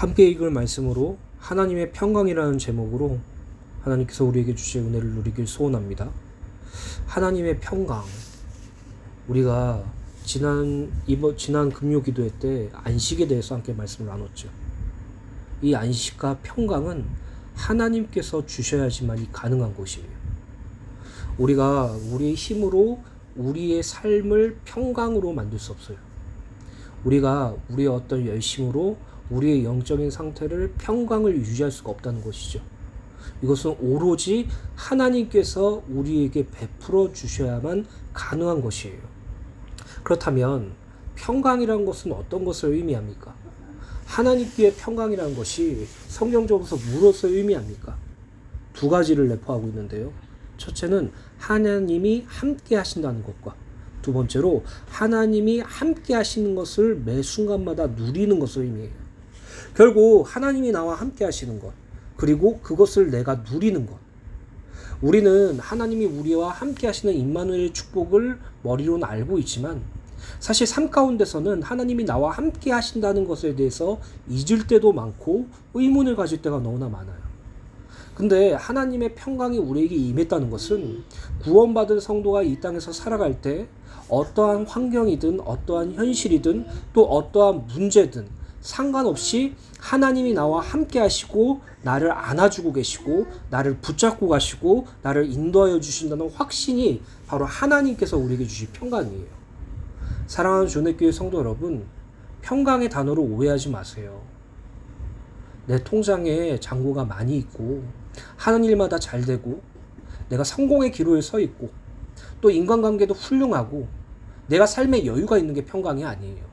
함께 읽을 말씀으로 하나님의 평강이라는 제목으로 하나님께서 우리에게 주실 은혜를 누리길 소원합니다. 하나님의 평강. 우리가 지난 금요 기도회 때 안식에 대해서 함께 말씀을 나눴죠. 이 안식과 평강은 하나님께서 주셔야지만이 가능한 것이에요. 우리가 우리의 힘으로 우리의 삶을 평강으로 만들 수 없어요. 우리가 우리의 어떤 열심으로 우리의 영적인 상태를 평강을 유지할 수가 없다는 것이죠. 이것은 오로지 하나님께서 우리에게 베풀어 주셔야만 가능한 것이에요. 그렇다면 평강이라는 것은 어떤 것을 의미합니까? 하나님께 평강이라는 것이 성경적으로서 무엇을 의미합니까? 두 가지를 내포하고 있는데요. 첫째는 하나님이 함께 하신다는 것과 두 번째로 하나님이 함께 하시는 것을 매 순간마다 누리는 것을 의미해요. 결국 하나님이 나와 함께 하시는 것, 그리고 그것을 내가 누리는 것. 우리는 하나님이 우리와 함께 하시는 임마누엘의 축복을 머리로는 알고 있지만 사실 삶 가운데서는 하나님이 나와 함께 하신다는 것에 대해서 잊을 때도 많고 의문을 가질 때가 너무나 많아요. 근데 하나님의 평강이 우리에게 임했다는 것은 구원받은 성도가 이 땅에서 살아갈 때 어떠한 환경이든 어떠한 현실이든 또 어떠한 문제든 상관없이 하나님이 나와 함께 하시고 나를 안아주고 계시고 나를 붙잡고 가시고 나를 인도하여 주신다는 확신이 바로 하나님께서 우리에게 주신 평강이에요. 사랑하는 주내교회 성도 여러분, 평강의 단어로 오해하지 마세요. 내 통장에 잔고가 많이 있고 하는 일마다 잘 되고 내가 성공의 기로에 서 있고 또 인간관계도 훌륭하고 내가 삶에 여유가 있는 게 평강이 아니에요.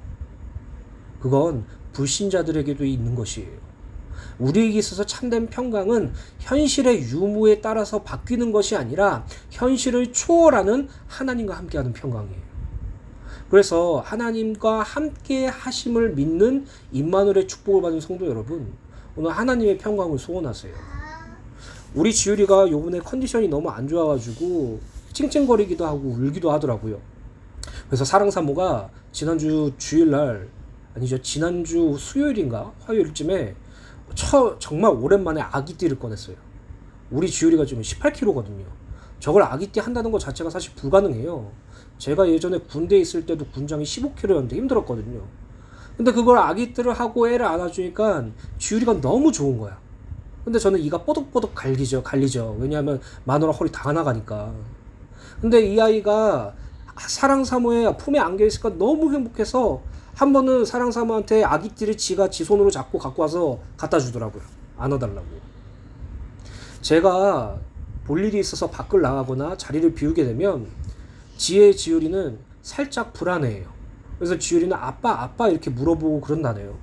그건 불신자들에게도 있는 것이에요. 우리에게 있어서 참된 평강은 현실의 유무에 따라서 바뀌는 것이 아니라 현실을 초월하는 하나님과 함께하는 평강이에요. 그래서 하나님과 함께 하심을 믿는 임마누엘의 축복을 받은 성도 여러분, 오늘 하나님의 평강을 소원하세요. 우리 지율이가 요번에 컨디션이 너무 안 좋아가지고 찡찡거리기도 하고 울기도 하더라고요. 그래서 사랑사모가 지난주 수요일인가 화요일쯤에 정말 오랜만에 아기띠를 꺼냈어요. 우리 지율이가 지금 18kg거든요. 저걸 아기띠 한다는 것 자체가 사실 불가능해요. 제가 예전에 군대에 있을 때도 군장이 15kg였는데 힘들었거든요. 근데 그걸 아기띠를 하고 애를 안아주니까 지율이가 너무 좋은 거야. 근데 저는 이가 뽀득뽀득 갈리죠. 왜냐하면 마누라 허리 다 나가니까. 근데 이 아이가 사랑사모의 품에 안겨있으니까 너무 행복해서 한 번은 사랑사모한테 아기띠를 지가 지 손으로 잡고 갖고 와서 갖다 주더라고요. 안아달라고. 제가 볼 일이 있어서 밖을 나가거나 자리를 비우게 되면 지율이는 살짝 불안해해요. 그래서 지율이는 아빠 이렇게 물어보고 그런다네요.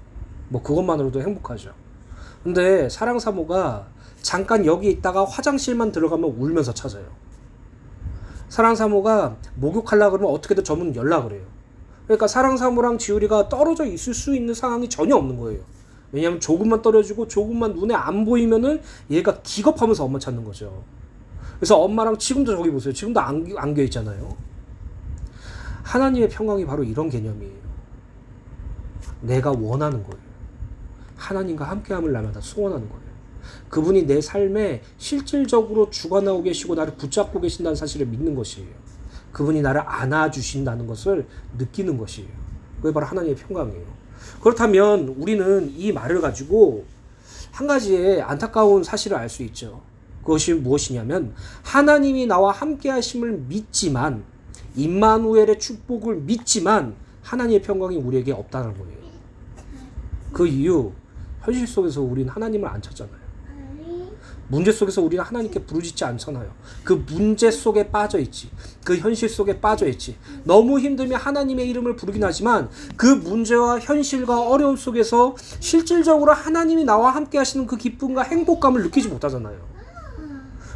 뭐 그것만으로도 행복하죠. 근데 사랑사모가 잠깐 여기 있다가 화장실만 들어가면 울면서 찾아요. 사랑사모가 목욕하려고 그러면 어떻게든 저문 연락을 해요. 그러니까 사랑사모랑 지율이가 떨어져 있을 수 있는 상황이 전혀 없는 거예요. 왜냐하면 조금만 떨어지고 조금만 눈에 안 보이면은 얘가 기겁하면서 엄마 찾는 거죠. 그래서 엄마랑 지금도 저기 보세요. 지금도 안겨 있잖아요. 하나님의 평강이 바로 이런 개념이에요. 내가 원하는 거예요. 하나님과 함께함을 날마다 소원하는 거예요. 그분이 내 삶에 실질적으로 주관하고 계시고 나를 붙잡고 계신다는 사실을 믿는 것이에요. 그분이 나를 안아주신다는 것을 느끼는 것이에요. 그게 바로 하나님의 평강이에요. 그렇다면 우리는 이 말을 가지고 한 가지의 안타까운 사실을 알 수 있죠. 그것이 무엇이냐면 하나님이 나와 함께 하심을 믿지만 임마누엘의 축복을 믿지만 하나님의 평강이 우리에게 없다는 거예요. 그 이유, 현실 속에서 우리는 하나님을 안 찾잖아요. 문제 속에서 우리가 하나님께 부르짖지 않잖아요. 그 문제 속에 빠져있지. 그 현실 속에 빠져있지. 너무 힘들면 하나님의 이름을 부르긴 하지만 그 문제와 현실과 어려움 속에서 실질적으로 하나님이 나와 함께 하시는 그 기쁨과 행복감을 느끼지 못하잖아요.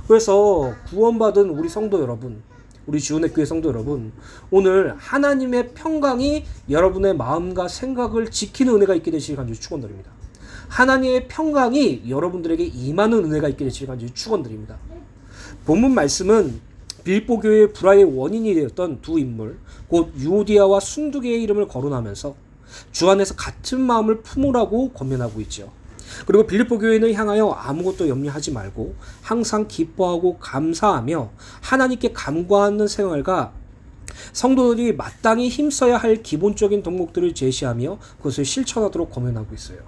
그래서 구원받은 우리 성도 여러분, 우리 지원의 교회 성도 여러분, 오늘 하나님의 평강이 여러분의 마음과 생각을 지키는 은혜가 있게 되시길 간절히 축원드립니다. 하나님의 평강이 여러분들에게 임하는 은혜가 있게 되시길 간절히 축원드립니다. 본문 말씀은 빌보 교회의 불화의 원인이 되었던 두 인물, 곧 유오디아와 순두개의 이름을 거론하면서 주 안에서 같은 마음을 품으라고 권면하고 있죠. 그리고 빌립보 교회는 향하여 아무것도 염려하지 말고 항상 기뻐하고 감사하며 하나님께 간구하는 생활과 성도들이 마땅히 힘써야 할 기본적인 덕목들을 제시하며 그것을 실천하도록 권면하고 있어요.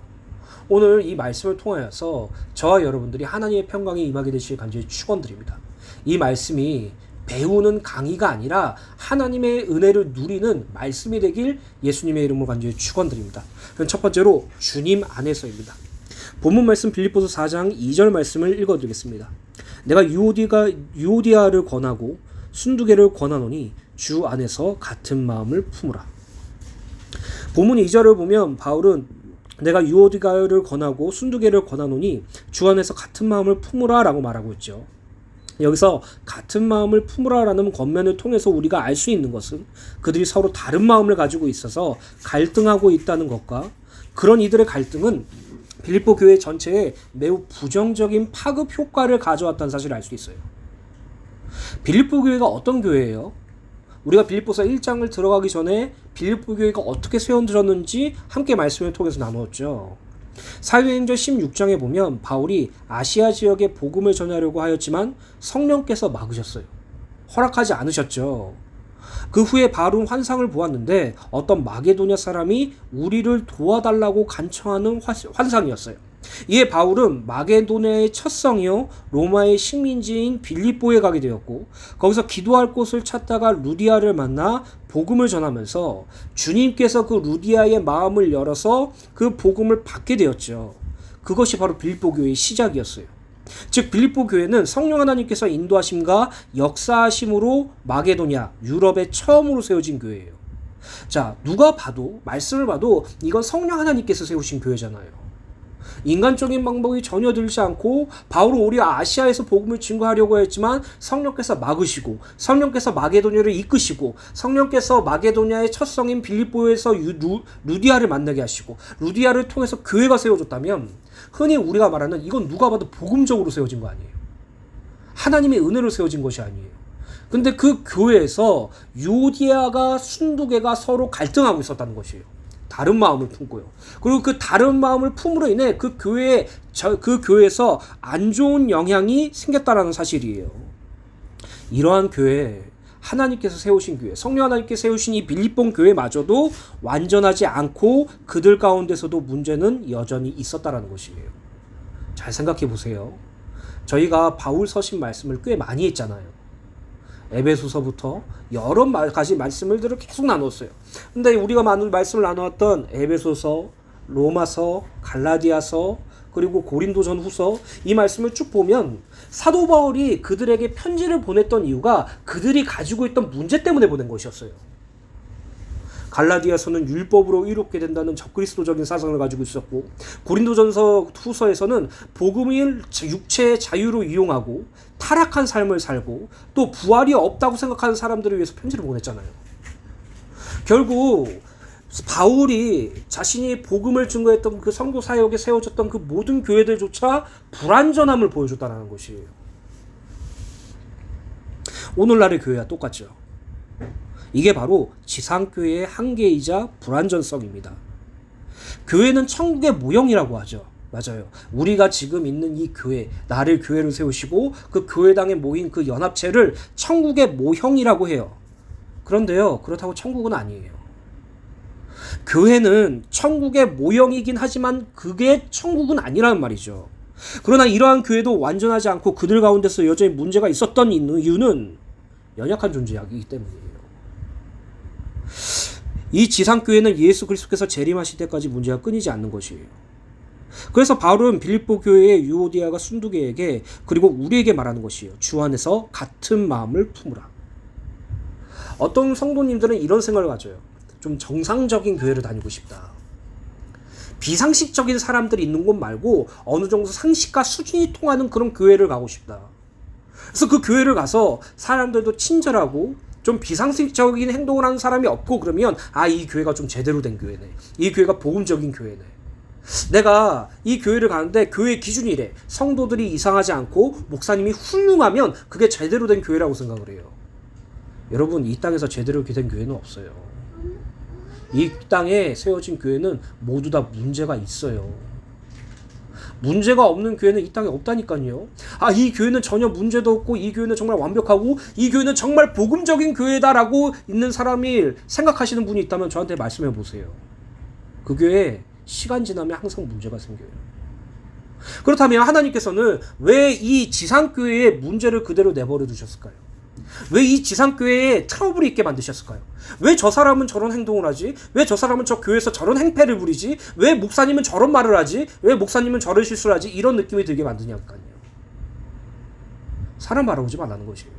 오늘 이 말씀을 통하여서 저와 여러분들이 하나님의 평강에 임하게 되시길 간절히 축원드립니다. 이 말씀이 배우는 강의가 아니라 하나님의 은혜를 누리는 말씀이 되길 예수님의 이름으로 간절히 축원드립니다. 그럼 첫 번째로 주님 안에서입니다. 본문 말씀 빌립보서 4장 2절 말씀을 읽어드리겠습니다. 내가 유오디아를 권하고 순두개를 권하노니 주 안에서 같은 마음을 품으라. 본문 2절을 보면 바울은 내가 유오디아를 권하고 순두개를 권하노니 주 안에서 같은 마음을 품으라 라고 말하고 있죠. 여기서 같은 마음을 품으라라는 권면을 통해서 우리가 알 수 있는 것은 그들이 서로 다른 마음을 가지고 있어서 갈등하고 있다는 것과 그런 이들의 갈등은 빌립보 교회 전체에 매우 부정적인 파급 효과를 가져왔다는 사실을 알 수 있어요. 빌립보 교회가 어떤 교회예요? 우리가 빌립보서 1장을 들어가기 전에 빌립보 교회가 어떻게 세워졌는지 함께 말씀을 통해서 나누었죠. 사도행전 16장에 보면 바울이 아시아 지역에 복음을 전하려고 하였지만 성령께서 막으셨어요. 허락하지 않으셨죠. 그 후에 바울은 환상을 보았는데 어떤 마게도냐 사람이 우리를 도와달라고 간청하는 환상이었어요. 이에 바울은 마게도냐의 첫 성이요 로마의 식민지인 빌립보에 가게 되었고 거기서 기도할 곳을 찾다가 루디아를 만나 복음을 전하면서 주님께서 그 루디아의 마음을 열어서 그 복음을 받게 되었죠. 그것이 바로 빌립보 교회의 시작이었어요. 즉 빌립보 교회는 성령 하나님께서 인도하심과 역사하심으로 마게도냐 유럽에 처음으로 세워진 교회예요. 자, 누가 봐도 말씀을 봐도 이건 성령 하나님께서 세우신 교회잖아요. 인간적인 방법이 전혀 들지 않고 바울은 오히려 아시아에서 복음을 증거하려고 했지만 성령께서 막으시고 성령께서 마게도냐를 이끄시고 성령께서 마게도냐의 첫 성인 빌립보에서 루디아를 만나게 하시고 루디아를 통해서 교회가 세워졌다면 흔히 우리가 말하는 이건 누가 봐도 복음적으로 세워진 거 아니에요. 하나님의 은혜로 세워진 것이 아니에요. 근데 그 교회에서 유오디아가 순두개가 서로 갈등하고 있었다는 것이에요. 다른 마음을 품고요. 그리고 그 다른 마음을 품으로 인해 그 교회에서 안 좋은 영향이 생겼다라는 사실이에요. 이러한 교회, 하나님께서 세우신 교회, 성령 하나님께서 세우신 이 빌립보 교회마저도 완전하지 않고 그들 가운데서도 문제는 여전히 있었다라는 것이에요. 잘 생각해 보세요. 저희가 바울 서신 말씀을 꽤 많이 했잖아요. 에베소서부터 여러 가지 말씀들을 계속 나눴어요. 근데 우리가 많은 말씀을 나누었던 에베소서, 로마서, 갈라디아서, 그리고 고린도전 후서 이 말씀을 쭉 보면 사도 바울이 그들에게 편지를 보냈던 이유가 그들이 가지고 있던 문제 때문에 보낸 것이었어요. 갈라디아서는 율법으로 의롭게 된다는 적그리스도적인 사상을 가지고 있었고 고린도전서 후서에서는 복음을 육체의 자유로 이용하고 타락한 삶을 살고 또 부활이 없다고 생각하는 사람들을 위해서 편지를 보냈잖아요. 결국 바울이 자신이 복음을 증거했던 그 성도 사역에 세워졌던 그 모든 교회들조차 불완전함을 보여줬다는 것이에요. 오늘날의 교회와 똑같죠. 이게 바로 지상교회의 한계이자 불완전성입니다. 교회는 천국의 모형이라고 하죠. 맞아요. 우리가 지금 있는 이 교회, 나를 교회로 세우시고 그 교회당에 모인 그 연합체를 천국의 모형이라고 해요. 그런데요, 그렇다고 천국은 아니에요. 교회는 천국의 모형이긴 하지만 그게 천국은 아니라는 말이죠. 그러나 이러한 교회도 완전하지 않고 그들 가운데서 여전히 문제가 있었던 이유는 연약한 존재이기 때문이에요. 이 지상교회는 예수 그리스도께서 재림하실 때까지 문제가 끊이지 않는 것이에요. 그래서 바울은 빌립보 교회의 유오디아가 순두개에게 그리고 우리에게 말하는 것이에요. 주 안에서 같은 마음을 품으라. 어떤 성도님들은 이런 생각을 가져요. 좀 정상적인 교회를 다니고 싶다. 비상식적인 사람들이 있는 곳 말고 어느 정도 상식과 수준이 통하는 그런 교회를 가고 싶다. 그래서 그 교회를 가서 사람들도 친절하고 좀 비상식적인 행동을 하는 사람이 없고 그러면 이 교회가 좀 제대로 된 교회네. 이 교회가 복음적인 교회네. 내가 이 교회를 가는데 교회의 기준이 이래. 성도들이 이상하지 않고 목사님이 훌륭하면 그게 제대로 된 교회라고 생각을 해요. 여러분, 이 땅에서 제대로 된 교회는 없어요. 이 땅에 세워진 교회는 모두 다 문제가 있어요. 문제가 없는 교회는 이 땅에 없다니까요. 이 교회는 전혀 문제도 없고 이 교회는 정말 완벽하고 이 교회는 정말 복음적인 교회다라고 있는 사람이 생각하시는 분이 있다면 저한테 말씀해 보세요. 그 교회에 시간 지나면 항상 문제가 생겨요. 그렇다면 하나님께서는 왜 이 지상교회에 문제를 그대로 내버려 두셨을까요? 왜 이 지상교회에 트러블이 있게 만드셨을까요? 왜 저 사람은 저런 행동을 하지? 왜 저 사람은 저 교회에서 저런 행패를 부리지? 왜 목사님은 저런 말을 하지? 왜 목사님은 저런 실수를 하지? 이런 느낌이 들게 만드냐니까요. 사람 바라보지 말라는 것이에요.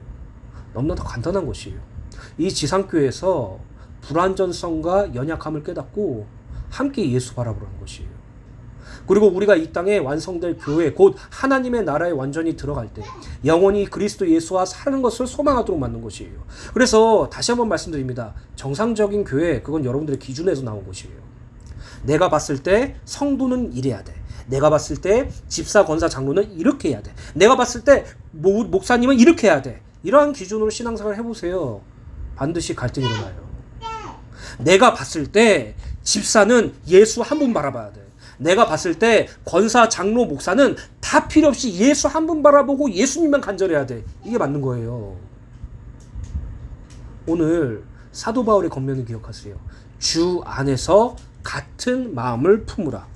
너무나 더 간단한 것이에요. 이 지상교회에서 불완전성과 연약함을 깨닫고 함께 예수 바라보라는 것이에요. 그리고 우리가 이 땅에 완성될 교회, 곧 하나님의 나라에 완전히 들어갈 때 영원히 그리스도 예수와 사는 것을 소망하도록 만든 것이에요. 그래서 다시 한번 말씀드립니다. 정상적인 교회, 그건 여러분들의 기준에서 나온 것이에요. 내가 봤을 때 성도는 이래야 돼. 내가 봤을 때 집사, 권사, 장로는 이렇게 해야 돼. 내가 봤을 때 목사님은 이렇게 해야 돼. 이러한 기준으로 신앙생활을 해보세요. 반드시 갈등이 일어나요. 내가 봤을 때 집사는 예수 한 분 바라봐야 돼. 내가 봤을 때 권사, 장로, 목사는 다 필요 없이 예수 한 분 바라보고 예수님만 간절해야 돼. 이게 맞는 거예요. 오늘 사도 바울의 권면을 기억하세요. 주 안에서 같은 마음을 품으라.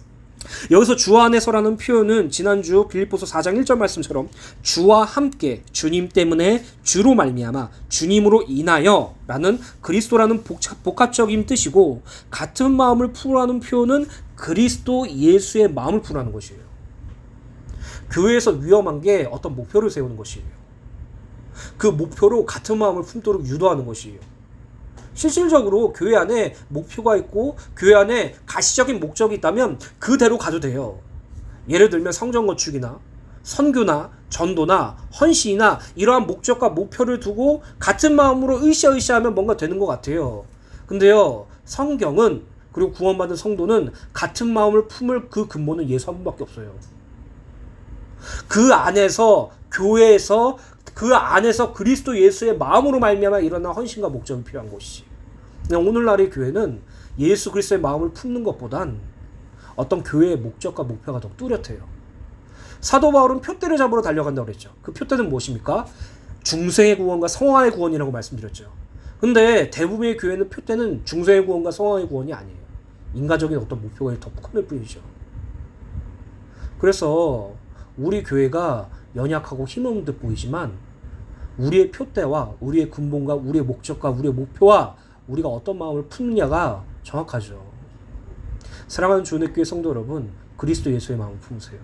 여기서 주 안에서라는 표현은 지난주 빌립보서 4장 1절 말씀처럼 주와 함께, 주님 때문에, 주로 말미암아, 주님으로 인하여 라는 그리스도라는 복합적인 뜻이고, 같은 마음을 품으라는 표현은 그리스도 예수의 마음을 품으라는 것이에요. 교회에서 위험한 게 어떤 목표를 세우는 것이에요. 그 목표로 같은 마음을 품도록 유도하는 것이에요. 실질적으로 교회 안에 목표가 있고 교회 안에 가시적인 목적이 있다면 그대로 가도 돼요. 예를 들면 성전 건축이나 선교나 전도나 헌신이나 이러한 목적과 목표를 두고 같은 마음으로 으쌰으쌰하면 뭔가 되는 것 같아요. 근데요, 성경은, 그리고 구원받은 성도는 같은 마음을 품을 그 근본은 예수 한 분밖에 없어요. 그 안에서, 교회에서, 그 안에서 그리스도 예수의 마음으로 말미암아 일어난 헌신과 목적이 필요한 것이지. 그냥 오늘날의 교회는 예수 그리스도의 마음을 품는 것보단 어떤 교회의 목적과 목표가 더 뚜렷해요. 사도 바울은 표대를 잡으러 달려간다고 그랬죠. 그 표대는 무엇입니까? 중생의 구원과 성화의 구원이라고 말씀드렸죠. 근데 대부분의 교회는 표대는 중생의 구원과 성화의 구원이 아니에요. 인간적인 어떤 목표가 더 큰 뿐이죠. 그래서 우리 교회가 연약하고 힘없는 듯 보이지만 우리의 표대와 우리의 근본과 우리의 목적과 우리의 목표와 우리가 어떤 마음을 품느냐가 정확하죠. 사랑하는 주은혜교회 성도 여러분, 그리스도 예수의 마음을 품으세요.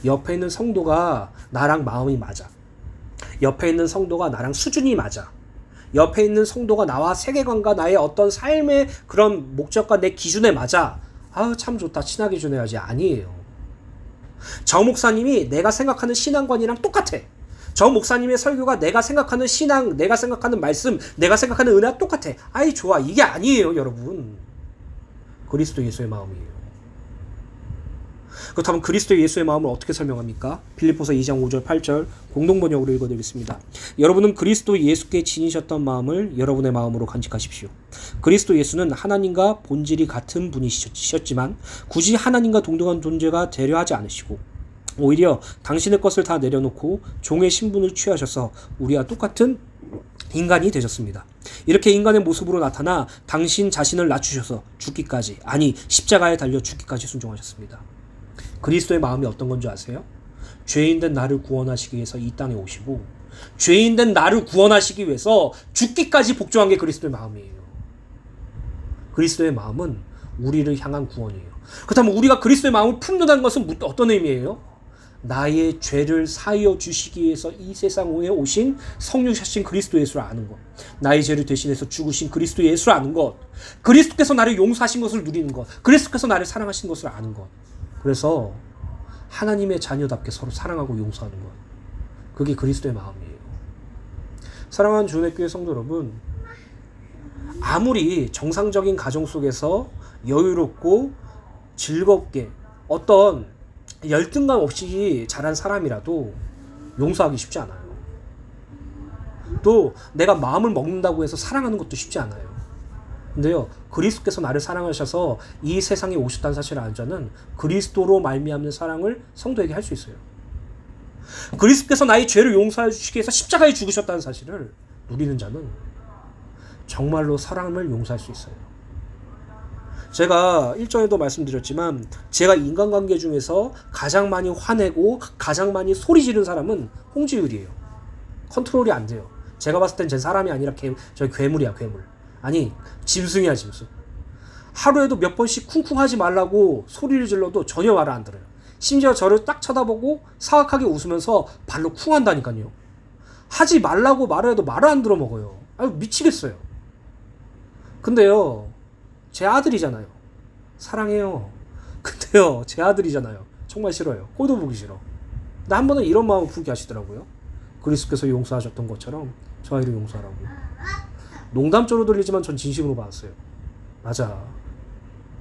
옆에 있는 성도가 나랑 마음이 맞아. 옆에 있는 성도가 나랑 수준이 맞아. 옆에 있는 성도가 나와 세계관과 나의 어떤 삶의 그런 목적과 내 기준에 맞아. 참 좋다, 친하게 지내야지. 아니에요. 저 목사님이 내가 생각하는 신앙관이랑 똑같아. 저 목사님의 설교가 내가 생각하는 신앙, 내가 생각하는 말씀, 내가 생각하는 은혜와 똑같아. 좋아. 이게 아니에요, 여러분. 그리스도 예수의 마음이에요. 그렇다면 그리스도 예수의 마음을 어떻게 설명합니까? 빌립보서 2장 5절 8절 공동번역으로 읽어드리겠습니다. 여러분은 그리스도 예수께 지니셨던 마음을 여러분의 마음으로 간직하십시오. 그리스도 예수는 하나님과 본질이 같은 분이셨지만 굳이 하나님과 동등한 존재가 되려 하지 않으시고 오히려 당신의 것을 다 내려놓고 종의 신분을 취하셔서 우리와 똑같은 인간이 되셨습니다. 이렇게 인간의 모습으로 나타나 당신 자신을 낮추셔서 죽기까지, 아니 십자가에 달려 죽기까지 순종하셨습니다. 그리스도의 마음이 어떤 건지 아세요? 죄인된 나를 구원하시기 위해서 이 땅에 오시고 죄인된 나를 구원하시기 위해서 죽기까지 복종한 게 그리스도의 마음이에요. 그리스도의 마음은 우리를 향한 구원이에요. 그렇다면 우리가 그리스도의 마음을 품는다는 것은 어떤 의미예요? 나의 죄를 사하여 주시기 위해서 이 세상에 오신 성육하신 그리스도 예수를 아는 것, 나의 죄를 대신해서 죽으신 그리스도 예수를 아는 것, 그리스도께서 나를 용서하신 것을 누리는 것, 그리스도께서 나를 사랑하신 것을 아는 것. 그래서 하나님의 자녀답게 서로 사랑하고 용서하는 것, 그게 그리스도의 마음이에요. 사랑하는 주은혜교회 성도 여러분, 아무리 정상적인 가정 속에서 여유롭고 즐겁게 어떤 열등감 없이 자란 사람이라도 용서하기 쉽지 않아요. 또 내가 마음을 먹는다고 해서 사랑하는 것도 쉽지 않아요. 근데요, 그리스도께서 나를 사랑하셔서 이 세상에 오셨다는 사실을 아는 자는 그리스도로 말미암는 사랑을 성도에게 할 수 있어요. 그리스도께서 나의 죄를 용서해 주시기 위해서 십자가에 죽으셨다는 사실을 누리는 자는 정말로 사람을 용서할 수 있어요. 제가 일전에도 말씀드렸지만 제가 인간관계 중에서 가장 많이 화내고 가장 많이 소리 지른 사람은 홍지율이에요. 컨트롤이 안 돼요. 제가 봤을 땐 제 사람이 아니라 저 괴물이야, 괴물. 아니, 짐승이야, 짐승. 하루에도 몇 번씩 쿵쿵하지 말라고 소리를 질러도 전혀 말을 안 들어요. 심지어 저를 딱 쳐다보고 사악하게 웃으면서 발로 쿵 한다니까요. 하지 말라고 말을 해도 말을 안 들어먹어요. 아유, 미치겠어요. 근데요, 제 아들이잖아요. 사랑해요. 근데요, 제 아들이잖아요. 정말 싫어요. 꼴도 보기 싫어. 근데 한 번은 이런 마음을 품게 하시더라고요. 그리스도께서 용서하셨던 것처럼 저 아이를 용서하라고. 농담조로 들리지만 전 진심으로 받았어요. 맞아.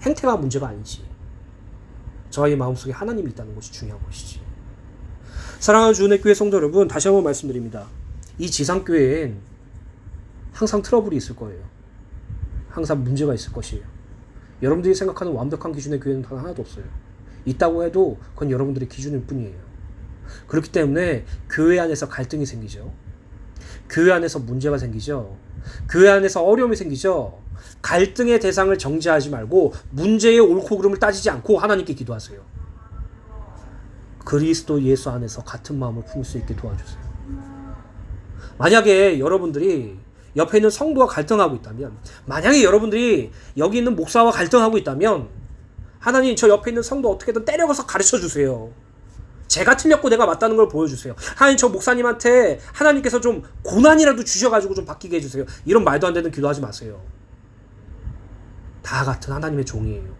행태가 문제가 아니지. 저 아이의 마음속에 하나님이 있다는 것이 중요한 것이지. 사랑하는 주은혜 교회 성도 여러분, 다시 한번 말씀드립니다. 이 지상교회엔 항상 트러블이 있을 거예요. 항상 문제가 있을 것이에요. 여러분들이 생각하는 완벽한 기준의 교회는 단 하나도 없어요. 있다고 해도 그건 여러분들의 기준일 뿐이에요. 그렇기 때문에 교회 안에서 갈등이 생기죠. 교회 안에서 문제가 생기죠. 교회 안에서 어려움이 생기죠. 갈등의 대상을 정죄하지 말고 문제의 옳고 그름을 따지지 않고 하나님께 기도하세요. 그리스도 예수 안에서 같은 마음을 품을 수 있게 도와주세요. 만약에 여러분들이 옆에 있는 성도와 갈등하고 있다면, 만약에 여러분들이 여기 있는 목사와 갈등하고 있다면, 하나님, 저 옆에 있는 성도 어떻게든 때려서 가르쳐 주세요. 제가 틀렸고 내가 맞다는 걸 보여주세요. 하나님, 저 목사님한테 하나님께서 좀 고난이라도 주셔가지고 좀 바뀌게 해주세요. 이런 말도 안 되는 기도하지 마세요. 다 같은 하나님의 종이에요.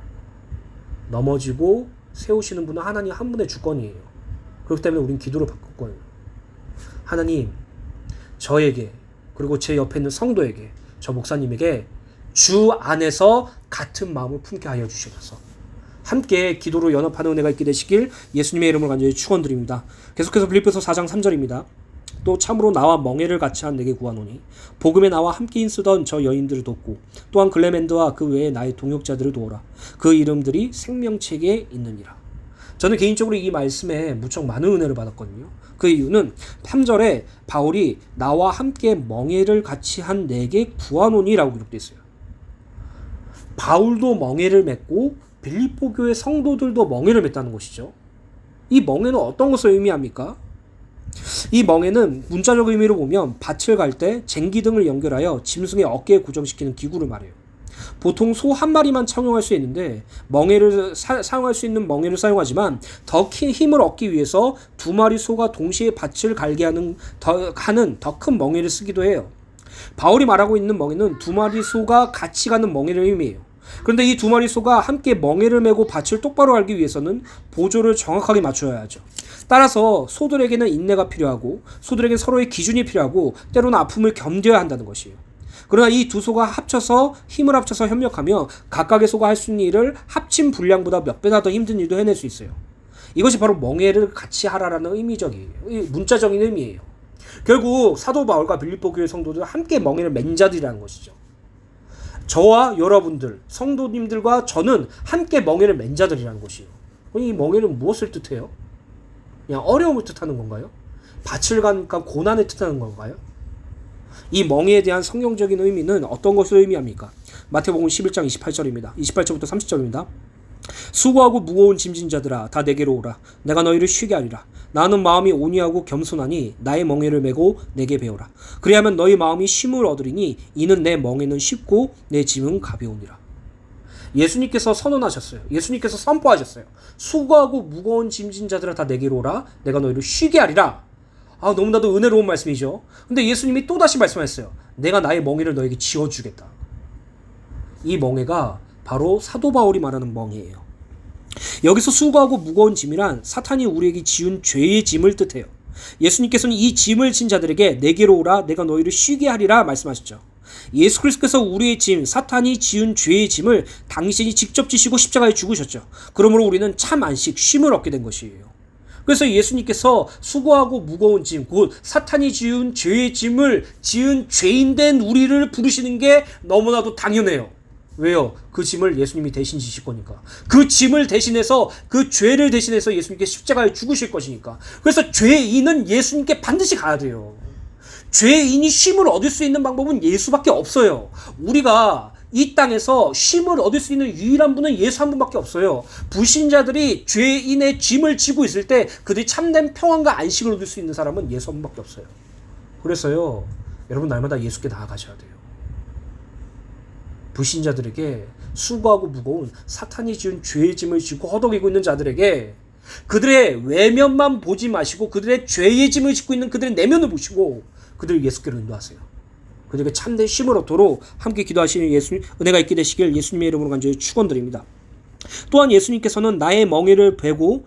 넘어지고 세우시는 분은 하나님 한 분의 주권이에요. 그렇기 때문에 우린 기도를 바꿀 거예요. 하나님, 저에게, 그리고 제 옆에 있는 성도에게, 저 목사님에게 주 안에서 같은 마음을 품게 하여 주시옵소서. 함께 기도로 연합하는 은혜가 있게 되시길 예수님의 이름으로 간절히 축원드립니다. 계속해서 빌립보서 4장 3절입니다. 또 참으로 나와 멍에를 같이 한 내게 구하노니 복음에 나와 함께 인쓰던 저 여인들을 돕고 또한 글레멘드와 그 외에 나의 동역자들을 도우라. 그 이름들이 생명책에 있느니라. 저는 개인적으로 이 말씀에 무척 많은 은혜를 받았거든요. 그 이유는 3절에 바울이 나와 함께 멍에를 같이 한 내게 구하노니라고 기록되어 있어요. 바울도 멍에를 맺고 빌립보 교회 성도들도 멍에를 맺다는 것이죠. 이 멍에는 어떤 것을 의미합니까? 이 멍에는 문자적 의미로 보면 밭을 갈 때 쟁기 등을 연결하여 짐승의 어깨에 고정시키는 기구를 말해요. 보통 소 한 마리만 착용할 수 있는데 멍에를 사용할 수 있는 멍에를 사용하지만 더 큰 힘을 얻기 위해서 두 마리 소가 동시에 밭을 갈게 하는 더 큰 멍에를 쓰기도 해요. 바울이 말하고 있는 멍에는 두 마리 소가 같이 가는 멍에를 의미해요. 그런데 이 두 마리 소가 함께 멍에를 메고 밭을 똑바로 갈기 위해서는 보조를 정확하게 맞춰야 하죠. 따라서 소들에게는 인내가 필요하고 소들에게는 서로의 기준이 필요하고 때로는 아픔을 견뎌야 한다는 것이에요. 그러나 이 두 소가 힘을 합쳐서 협력하며 각각의 소가 할 수 있는 일을 합친 분량보다 몇 배나 더 힘든 일도 해낼 수 있어요. 이것이 바로 멍에를 같이 하라라는 문자적인 의미예요. 결국 사도 바울과 빌립보 교회 성도들 함께 멍에를 맨 자들이라는 것이죠. 저와 여러분들, 성도님들과 저는 함께 멍에를 맨 자들이라는 것이에요. 이 멍에는 무엇을 뜻해요? 그냥 어려움을 뜻하는 건가요? 밭을 가니까 고난을 뜻하는 건가요? 이 멍에에 대한 성경적인 의미는 어떤 것을 의미합니까? 마태복음 11장 28절입니다. 28절부터 30절입니다. 수고하고 무거운 짐진 자들아 다 내게로 오라. 내가 너희를 쉬게 하리라. 나는 마음이 온유하고 겸손하니 나의 멍에를 메고 내게 배우라. 그리하면 너희 마음이 쉼을 얻으리니 이는 내 멍에는 쉽고 내 짐은 가벼우니라. 예수님께서 선언하셨어요. 예수님께서 선포하셨어요. 수고하고 무거운 짐진 자들아 다 내게로 오라. 내가 너희를 쉬게 하리라. 너무나도 은혜로운 말씀이죠. 근데 예수님이 또다시 말씀하셨어요. 내가 나의 멍에를 너에게 지워주겠다. 이 멍에가 바로 사도 바울이 말하는 멍에예요. 여기서 수고하고 무거운 짐이란 사탄이 우리에게 지은 죄의 짐을 뜻해요. 예수님께서는 이 짐을 진 자들에게 내게로 오라 내가 너희를 쉬게 하리라 말씀하셨죠. 예수 그리스도께서 우리의 짐, 사탄이 지은 죄의 짐을 당신이 직접 지시고 십자가에 죽으셨죠. 그러므로 우리는 참 안식, 쉼을 얻게 된 것이에요. 그래서 예수님께서 수고하고 무거운 짐, 곧 사탄이 지은 죄의 짐을 지은 죄인된 우리를 부르시는 게 너무나도 당연해요. 왜요? 그 짐을 예수님이 대신 지실 거니까. 그 짐을 대신해서, 그 죄를 대신해서 예수님께 십자가에 죽으실 것이니까. 그래서 죄인은 예수님께 반드시 가야 돼요. 죄인이 쉼을 얻을 수 있는 방법은 예수밖에 없어요. 우리가 이 땅에서 쉼을 얻을 수 있는 유일한 분은 예수 한 분밖에 없어요. 불신자들이 죄인의 짐을 지고 있을 때 그들이 참된 평안과 안식을 얻을 수 있는 사람은 예수 한 분밖에 없어요. 그래서요, 여러분 날마다 예수께 나아가셔야 돼요. 불신자들에게 수고하고 무거운 사탄이 지은 죄의 짐을 지고 허덕이고 있는 자들에게 그들의 외면만 보지 마시고 그들의 죄의 짐을 짓고 있는 그들의 내면을 보시고 그들을 예수께로 인도하세요. 그들에게 참된 쉼을 얻도록 함께 기도하시는 예수님 은혜가 있게 되시길 예수님의 이름으로 간절히 축원드립니다. 또한 예수님께서는 나의 멍에를 메고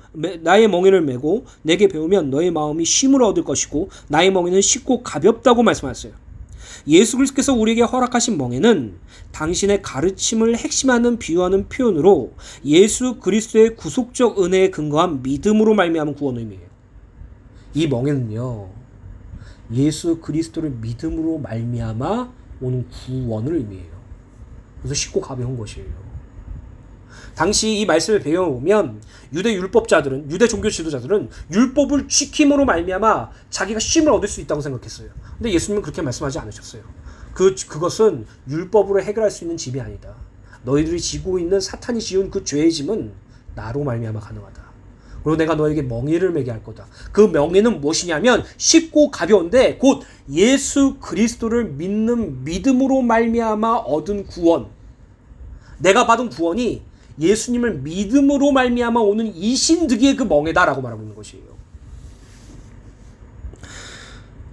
내게 배우면 너의 마음이 쉼을 얻을 것이고 나의 멍에는 쉽고 가볍다고 말씀하셨어요. 예수 그리스도께서 우리에게 허락하신 멍에는 당신의 가르침을 핵심하는 비유하는 표현으로 예수 그리스도의 구속적 은혜에 근거한 믿음으로 말미암은 구원의 의미예요. 이 멍에는요, 예수 그리스도를 믿음으로 말미암아 오는 구원을 의미해요. 그래서 쉽고 가벼운 것이에요. 당시 이 말씀을 배경을 보면 유대 율법자들은, 유대 종교 지도자들은 율법을 지킴으로 말미암아 자기가 쉼을 얻을 수 있다고 생각했어요. 근데 예수님은 그렇게 말씀하지 않으셨어요. 그것은 율법으로 해결할 수 있는 짐이 아니다. 너희들이 지고 있는 사탄이 지은 그 죄의 짐은 나로 말미암아 가능하다. 그리고 내가 너에게 멍에를 매게 할 거다. 그 멍에는 무엇이냐면 쉽고 가벼운데 곧 예수 그리스도를 믿는 믿음으로 말미암아 얻은 구원. 내가 받은 구원이 예수님을 믿음으로 말미암아 오는 이신득의 그 멍에다라고 말하고 있는 것이에요.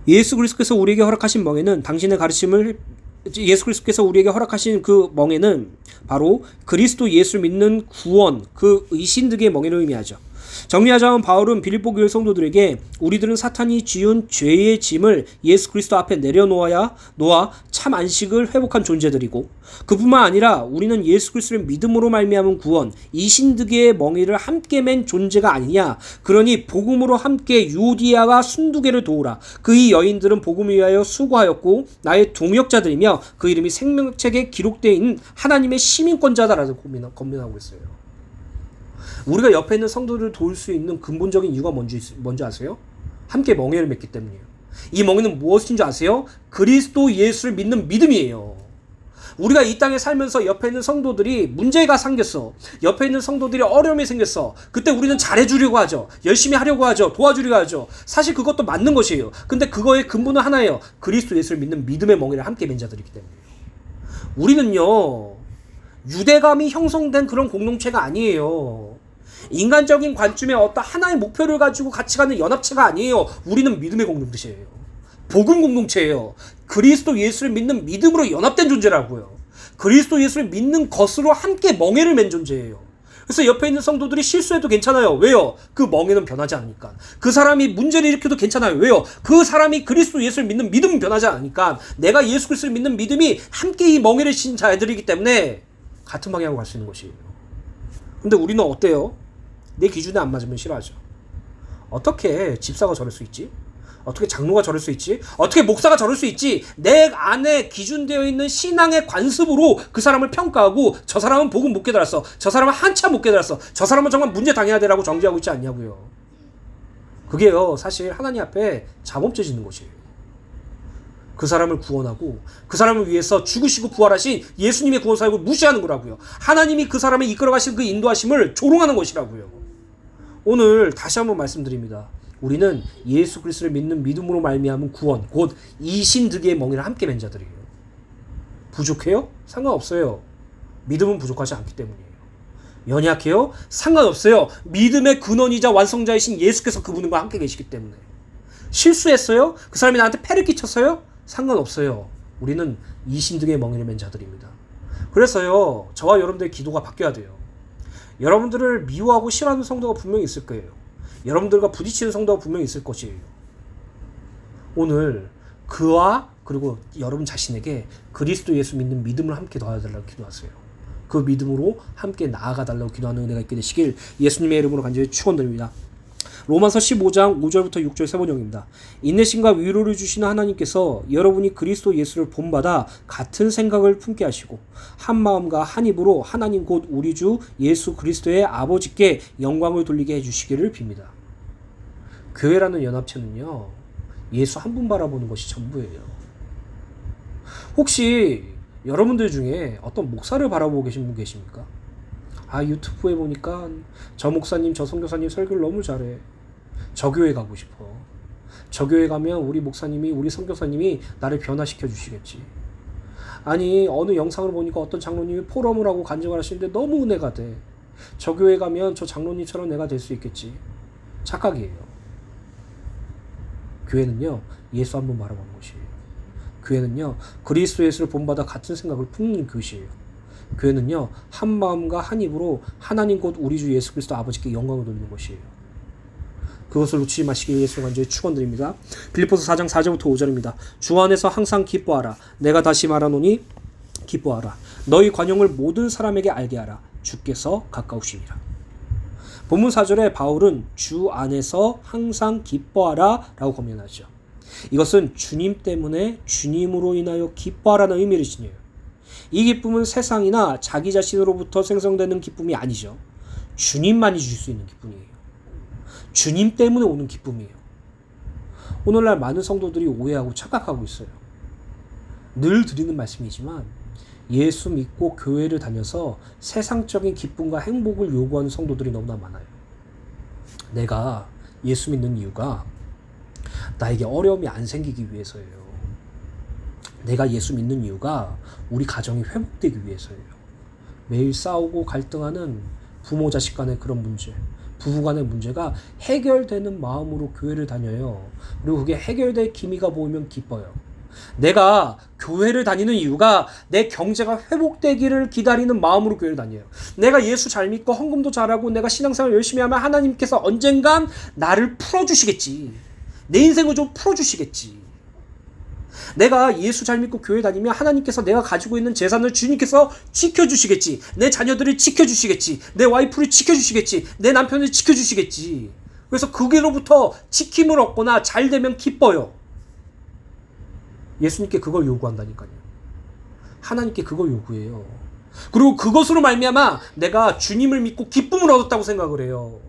예수 그리스도께서 우리에게 허락하신 멍에는 당신의 가르침을 예수 그리스도께서 우리에게 허락하신 그 멍에는 바로 그리스도 예수를 믿는 구원, 그 의신득의 멍에를 의미하죠. 정리하자면 바울은 빌립보 교회 성도들에게 우리들은 사탄이 지은 죄의 짐을 예수 그리스도 앞에 놓아 참 안식을 회복한 존재들이고 그뿐만 아니라 우리는 예수 그리스도를 믿음으로 말미암은 구원, 이신득의 멍에를 함께 맨 존재가 아니냐. 그러니 복음으로 함께 유오디아와 순두개를 도우라. 그의 여인들은 복음을 위하여 수고하였고 나의 동역자들이며 그 이름이 생명책에 기록되어 있는 하나님의 시민권자다라고 권면하고 있어요. 우리가 옆에 있는 성도들을 도울 수 있는 근본적인 이유가 뭔지 아세요? 함께 멍에를 맺기 때문이에요. 이 멍에는 무엇인 줄 아세요? 그리스도 예수를 믿는 믿음이에요. 우리가 이 땅에 살면서 옆에 있는 성도들이 문제가 생겼어. 옆에 있는 성도들이 어려움이 생겼어. 그때 우리는 잘해주려고 하죠. 열심히 하려고 하죠. 도와주려고 하죠. 사실 그것도 맞는 것이에요. 근데 그거의 근본은 하나예요. 그리스도 예수를 믿는 믿음의 멍에를 함께 맨 자들이기 때문이에요. 우리는요, 유대감이 형성된 그런 공동체가 아니에요. 인간적인 관점의 어떤 하나의 목표를 가지고 같이 가는 연합체가 아니에요. 우리는 믿음의 공동체예요. 복음 공동체예요. 그리스도 예수를 믿는 믿음으로 연합된 존재라고요. 그리스도 예수를 믿는 것으로 함께 멍에를 맨 존재예요. 그래서 옆에 있는 성도들이 실수해도 괜찮아요. 왜요? 그 멍에는 변하지 않으니까. 그 사람이 문제를 일으켜도 괜찮아요. 왜요? 그 사람이 그리스도 예수를 믿는 믿음은 변하지 않으니까. 내가 예수 그리스도를 믿는 믿음이 함께 이 멍에를 신 자들이기 때문에 같은 방향으로 갈 수 있는 것이에요. 근데 우리는 어때요? 내 기준에 안 맞으면 싫어하죠. 어떻게 집사가 저럴 수 있지? 어떻게 장로가 저럴 수 있지? 어떻게 목사가 저럴 수 있지? 내 안에 기준되어 있는 신앙의 관습으로 그 사람을 평가하고 저 사람은 복음 못 깨달았어. 저 사람은 한참 못 깨달았어. 저 사람은 정말 문제 당해야 되라고 정죄하고 있지 않냐고요. 그게요, 사실 하나님 앞에 자범죄 짓는 것이에요. 그 사람을 구원하고 그 사람을 위해서 죽으시고 부활하신 예수님의 구원 사역을 무시하는 거라고요. 하나님이 그 사람을 이끌어가신 그 인도하심을 조롱하는 것이라고요. 오늘 다시 한번 말씀드립니다. 우리는 예수 그리스도를 믿는 믿음으로 말미암은 구원, 곧 이신득의 멍에를 함께 맨 자들이에요. 부족해요? 상관없어요. 믿음은 부족하지 않기 때문이에요. 연약해요? 상관없어요. 믿음의 근원이자 완성자이신 예수께서 그분과 함께 계시기 때문에. 실수했어요? 그 사람이 나한테 패를 끼쳤어요? 상관없어요. 우리는 이신득의 멍에를 맨 자들입니다. 그래서요, 저와 여러분들의 기도가 바뀌어야 돼요. 여러분들을 미워하고 싫어하는 성도가 분명히 있을 거예요. 여러분들과 부딪히는 성도가 분명히 있을 것이에요. 오늘 그와 그리고 여러분 자신에게 그리스도 예수 믿는 믿음을 함께 더해달라고 기도하세요. 그 믿음으로 함께 나아가달라고 기도하는 은혜가 있게 되시길 예수님의 이름으로 간절히 축원드립니다. 로마서 15장 5절부터 6절 세번역입니다. 인내심과 위로를 주시는 하나님께서 여러분이 그리스도 예수를 본받아 같은 생각을 품게 하시고 한 마음과 한 입으로 하나님 곧 우리 주 예수 그리스도의 아버지께 영광을 돌리게 해주시기를 빕니다. 교회라는 연합체는요, 예수 한 분 바라보는 것이 전부예요. 혹시 여러분들 중에 어떤 목사를 바라보고 계신 분 계십니까? 유튜브에 보니까 저 목사님, 저 선교사님 설교를 너무 잘해. 저 교회 가고 싶어. 저 교회 가면 우리 목사님이, 우리 선교사님이 나를 변화시켜 주시겠지. 아니, 어느 영상을 보니까 어떤 장로님이 포럼을 하고 간증을 하시는데 너무 은혜가 돼. 저 교회 가면 저 장로님처럼 내가 될 수 있겠지. 착각이에요. 교회는요, 예수 한 분 바라보는 것이에요. 교회는요, 그리스도 예수를 본받아 같은 생각을 품는 것이에요. 교회는요, 한 마음과 한 입으로 하나님 곧 우리 주 예수 그리스도 아버지께 영광을 돌리는 것이에요. 그것을 놓치지 마시길 예수 간절히 축원드립니다. 빌립보서 4장 4절부터 5절입니다. 주 안에서 항상 기뻐하라. 내가 다시 말하노니 기뻐하라. 너희 관용을 모든 사람에게 알게 하라. 주께서 가까우시니라. 본문 4절에 바울은 주 안에서 항상 기뻐하라 라고 권면하죠. 이것은 주님 때문에 주님으로 인하여 기뻐하라는 의미를 지녀요. 이 기쁨은 세상이나 자기 자신으로부터 생성되는 기쁨이 아니죠. 주님만이 주실 수 있는 기쁨이에요. 주님 때문에 오는 기쁨이에요. 오늘날 많은 성도들이 오해하고 착각하고 있어요. 늘 드리는 말씀이지만 예수 믿고 교회를 다녀서 세상적인 기쁨과 행복을 요구하는 성도들이 너무나 많아요. 내가 예수 믿는 이유가 나에게 어려움이 안 생기기 위해서예요. 내가 예수 믿는 이유가 우리 가정이 회복되기 위해서예요. 매일 싸우고 갈등하는 부모 자식 간의 그런 문제, 부부 간의 문제가 해결되는 마음으로 교회를 다녀요. 그리고 그게 해결될 기미가 보이면 기뻐요. 내가 교회를 다니는 이유가 내 경제가 회복되기를 기다리는 마음으로 교회를 다녀요. 내가 예수 잘 믿고 헌금도 잘하고 내가 신앙생활 열심히 하면 하나님께서 언젠간 나를 풀어주시겠지. 내 인생을 좀 풀어주시겠지. 내가 예수 잘 믿고 교회 다니면 하나님께서 내가 가지고 있는 재산을 주님께서 지켜주시겠지. 내 자녀들을 지켜주시겠지. 내 와이프를 지켜주시겠지. 내 남편을 지켜주시겠지. 그래서 그게로부터 지킴을 얻거나 잘 되면 기뻐요. 예수님께 그걸 요구한다니까요. 하나님께 그걸 요구해요. 그리고 그것으로 말미암아 내가 주님을 믿고 기쁨을 얻었다고 생각을 해요.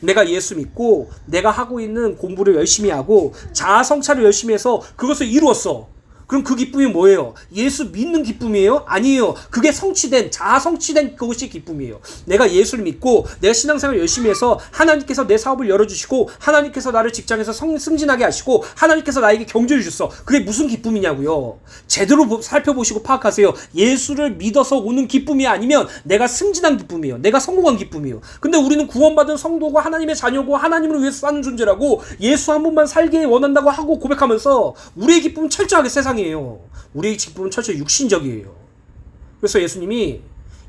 내가 예수 믿고 내가 하고 있는 공부를 열심히 하고 자아 성찰을 열심히 해서 그것을 이루었어. 그럼 그 기쁨이 뭐예요? 예수 믿는 기쁨이에요? 아니에요. 그게 성취된, 자아 성취된 그것이 기쁨이에요. 내가 예수를 믿고 내가 신앙생활을 열심히 해서 하나님께서 내 사업을 열어주시고 하나님께서 나를 직장에서 승진하게 하시고 하나님께서 나에게 경제를 주셨어. 그게 무슨 기쁨이냐고요? 제대로 살펴보시고 파악하세요. 예수를 믿어서 오는 기쁨이 아니면 내가 승진한 기쁨이에요. 내가 성공한 기쁨이에요. 근데 우리는 구원받은 성도고 하나님의 자녀고 하나님을 위해서 사는 존재라고 예수 한 번만 살게 원한다고 하고 고백하면서 우리의 기쁨은 철저하게 세상이에요. 우리의 기쁨은 철저히 육신적이에요. 그래서 예수님이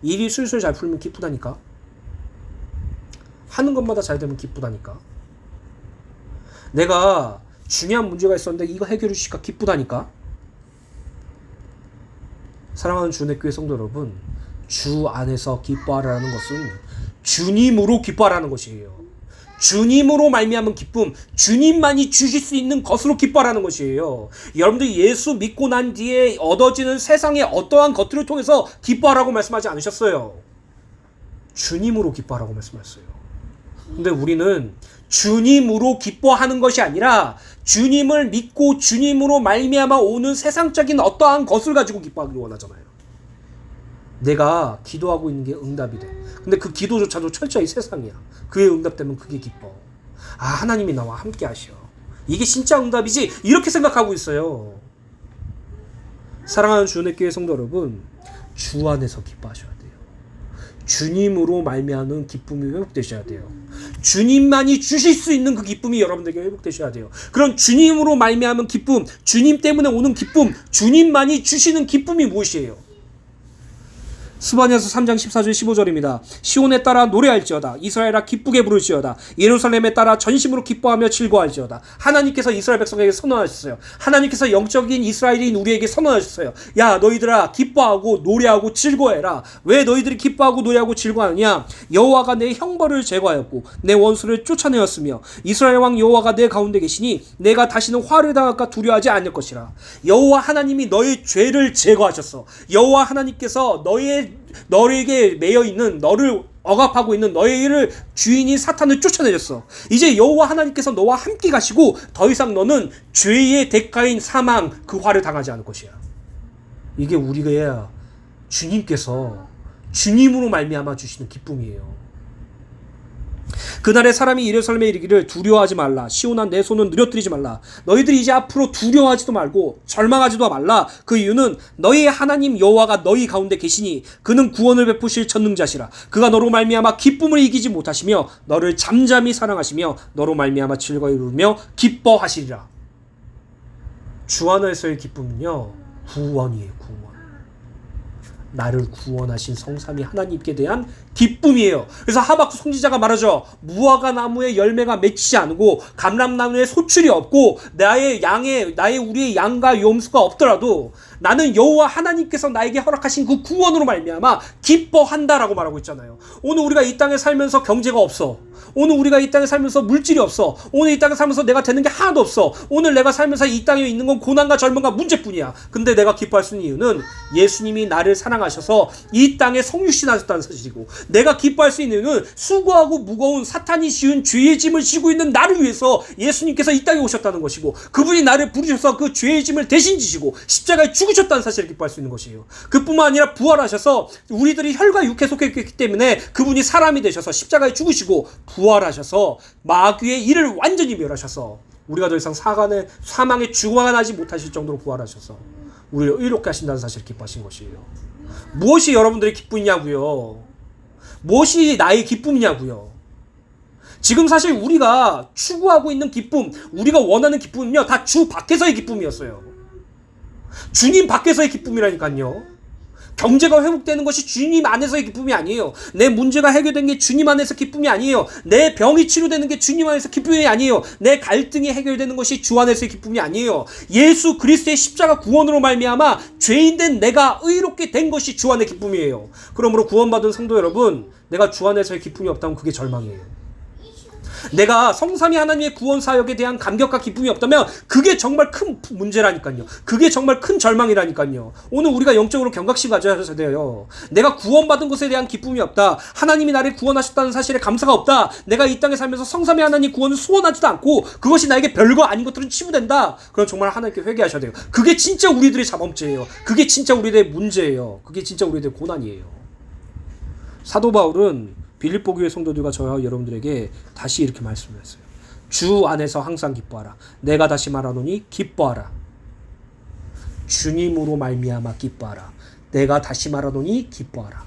일이 술술 잘 풀면 기쁘다니까. 하는 것마다 잘 되면 기쁘다니까. 내가 중요한 문제가 있었는데 이거 해결해 주시니까 기쁘다니까. 사랑하는 주내교회 성도 여러분, 주 안에서 기뻐하라는 것은 주님으로 기뻐하라는 것이에요. 주님으로 말미암은 기쁨, 주님만이 주실 수 있는 것으로 기뻐하라는 것이에요. 여러분들이 예수 믿고 난 뒤에 얻어지는 세상의 어떠한 것들을 통해서 기뻐하라고 말씀하지 않으셨어요. 주님으로 기뻐하라고 말씀하셨어요. 근데 우리는 주님으로 기뻐하는 것이 아니라 주님을 믿고 주님으로 말미암아 오는 세상적인 어떠한 것을 가지고 기뻐하기를 원하잖아요. 내가 기도하고 있는 게 응답이 돼. 근데 그 기도조차도 철저히 세상이야. 그의 응답되면 그게 기뻐. 하나님이 나와 함께 하셔. 이게 진짜 응답이지. 이렇게 생각하고 있어요. 사랑하는 주내교회 성도 여러분, 주 안에서 기뻐하셔야 돼요. 주님으로 말미암은 기쁨이 회복되셔야 돼요. 주님만이 주실 수 있는 그 기쁨이 여러분들에게 회복되셔야 돼요. 그럼 주님으로 말미암은 기쁨, 주님 때문에 오는 기쁨, 주님만이 주시는 기쁨이 무엇이에요? 스바냐서 3장 14절 15절입니다. 시온에 따라 노래할지어다. 이스라엘아 기쁘게 부를지어다. 예루살렘에 따라 전심으로 기뻐하며 즐거워할지어다. 하나님께서 이스라엘 백성에게 선언하셨어요. 하나님께서 영적인 이스라엘인 우리에게 선언하셨어요. 야, 너희들아 기뻐하고 노래하고 즐거워해라. 왜 너희들이 기뻐하고 노래하고 즐거워하느냐? 여호와가 내 형벌을 제거하였고 내 원수를 쫓아내었으며 이스라엘 왕 여호와가 내 가운데 계시니 내가 다시는 화를 당할까 두려워하지 않을 것이라. 여호와 하나님이 너의 죄를 제거하셨어. 여호와 하나님께서 너에게 매여 있는, 너를 억압하고 있는 너희를 주인인 사탄을 쫓아내셨어. 이제 여호와 하나님께서 너와 함께 가시고 더 이상 너는 죄의 대가인 사망, 그 화를 당하지 않을 것이야. 이게 우리가 주님께서 주님으로 말미암아 주시는 기쁨이에요. 그날에 사람이 예루살렘에 이르기를 두려워하지 말라. 시온아 내 손은 느려뜨리지 말라. 너희들이 이제 앞으로 두려워하지도 말고 절망하지도 말라. 그 이유는 너희의 하나님 여호와가 너희 가운데 계시니 그는 구원을 베푸실 전능자시라. 그가 너로 말미암아 기쁨을 이기지 못하시며 너를 잠잠히 사랑하시며 너로 말미암아 즐거이 부르며 기뻐하시리라. 주 안에서의 기쁨은요, 구원이에요. 구원. 나를 구원하신 성삼위 하나님께 대한 기쁨이에요. 그래서 하박국 선지자가 말하죠. 무화과 나무의 열매가 맺히지 않고 감람나무에 소출이 없고 우리의 양과 염소가 없더라도 나는 여호와 하나님께서 나에게 허락하신 그 구원으로 말미암아 기뻐한다라고 말하고 있잖아요. 오늘 우리가 이 땅에 살면서 경제가 없어. 오늘 우리가 이 땅에 살면서 물질이 없어. 오늘 이 땅에 살면서 내가 되는 게 하나도 없어. 오늘 내가 살면서 이 땅에 있는 건 고난과 절망과 문제뿐이야. 근데 내가 기뻐할 수 있는 이유는 예수님이 나를 사랑하셔서 이 땅에 성육신 하셨다는 사실이고, 내가 기뻐할 수 있는 이유는 수고하고 무거운 사탄이 씌운 죄의 짐을 지고 있는 나를 위해서 예수님께서 이 땅에 오셨다는 것이고, 그분이 나를 부르셔서 그 죄의 짐을 대신 지시고 십자가에 죽으셨다는 사실을 기뻐할 수 있는 것이에요. 그뿐만 아니라 부활하셔서 우리들이 혈과 육에 속해 있기 때문에 그분이 사람이 되셔서 십자가에 죽으시고 부활하셔서 마귀의 일을 완전히 멸하셔서 우리가 더 이상 사망의 죽어나지 못하실 정도로 부활하셔서 우리를 의롭게 하신다는 사실을 기뻐하신 것이에요. 무엇이 여러분들의 기쁨이냐고요? 무엇이 나의 기쁨이냐고요? 지금 사실 우리가 추구하고 있는 기쁨, 우리가 원하는 기쁨은요, 다 주 밖에서의 기쁨이었어요. 주님 밖에서의 기쁨이라니까요. 경제가 회복되는 것이 주님 안에서의 기쁨이 아니에요. 내 문제가 해결된 게 주님 안에서 기쁨이 아니에요. 내 병이 치료되는 게 주님 안에서 기쁨이 아니에요. 내 갈등이 해결되는 것이 주 안에서의 기쁨이 아니에요. 예수 그리스도의 십자가 구원으로 말미암아 죄인된 내가 의롭게 된 것이 주 안의 기쁨이에요. 그러므로 구원받은 성도 여러분, 내가 주 안에서의 기쁨이 없다면 그게 절망이에요. 내가 성삼위 하나님의 구원 사역에 대한 감격과 기쁨이 없다면 그게 정말 큰 문제라니까요. 그게 정말 큰 절망이라니까요. 오늘 우리가 영적으로 경각심 가져야 돼요. 내가 구원받은 것에 대한 기쁨이 없다. 하나님이 나를 구원하셨다는 사실에 감사가 없다. 내가 이 땅에 살면서 성삼위 하나님 구원을 소원하지도 않고 그것이 나에게 별거 아닌 것들은 치부된다. 그럼 정말 하나님께 회개하셔야 돼요. 그게 진짜 우리들의 자범죄예요. 그게 진짜 우리들의 문제예요. 그게 진짜 우리들의 고난이에요. 사도 바울은 빌립보 교회 성도들과 저와 여러분들에게 다시 이렇게 말씀을 했어요. 주 안에서 항상 기뻐하라. 내가 다시 말하노니 기뻐하라. 주님으로 말미암아 기뻐하라. 내가 다시 말하노니 기뻐하라.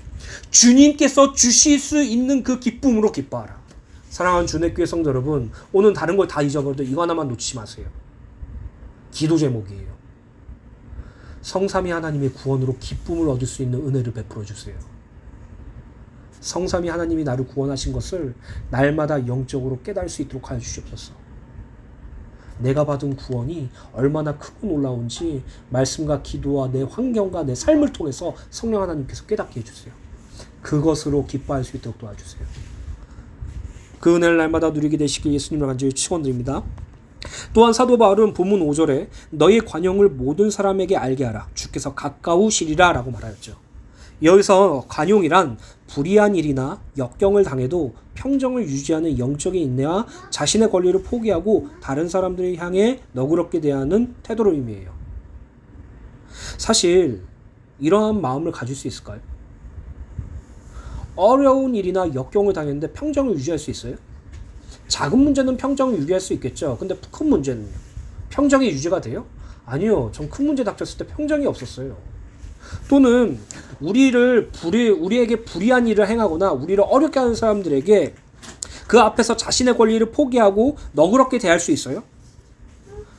주님께서 주실 수 있는 그 기쁨으로 기뻐하라. 사랑하는 주내교회 성도 여러분, 오늘 다른 걸 다 잊어버려도 이거 하나만 놓치지 마세요. 기도 제목이에요. 성삼위 하나님의 구원으로 기쁨을 얻을 수 있는 은혜를 베풀어 주세요. 성삼위 하나님이 나를 구원하신 것을 날마다 영적으로 깨달을 수 있도록 하여 주시옵소서. 내가 받은 구원이 얼마나 크고 놀라운지 말씀과 기도와 내 환경과 내 삶을 통해서 성령 하나님께서 깨닫게 해주세요. 그것으로 기뻐할 수 있도록 도와주세요. 그 은혜를 날마다 누리게 되시길 예수님을 간절히 축원드립니다. 또한 사도 바울은 본문 5절에 너의 관용을 모든 사람에게 알게 하라. 주께서 가까우시리라 라고 말하였죠. 여기서 관용이란 불의한 일이나 역경을 당해도 평정을 유지하는 영적인 인내와 자신의 권리를 포기하고 다른 사람들을 향해 너그럽게 대하는 태도를 의미해요. 사실 이러한 마음을 가질 수 있을까요? 어려운 일이나 역경을 당했는데 평정을 유지할 수 있어요? 작은 문제는 평정을 유지할 수 있겠죠. 근데 큰 문제는요? 평정이 유지가 돼요? 아니요. 전 큰 문제 닥쳤을 때 평정이 없었어요. 또는 우리에게 불의한 일을 행하거나 우리를 어렵게 하는 사람들에게 그 앞에서 자신의 권리를 포기하고 너그럽게 대할 수 있어요?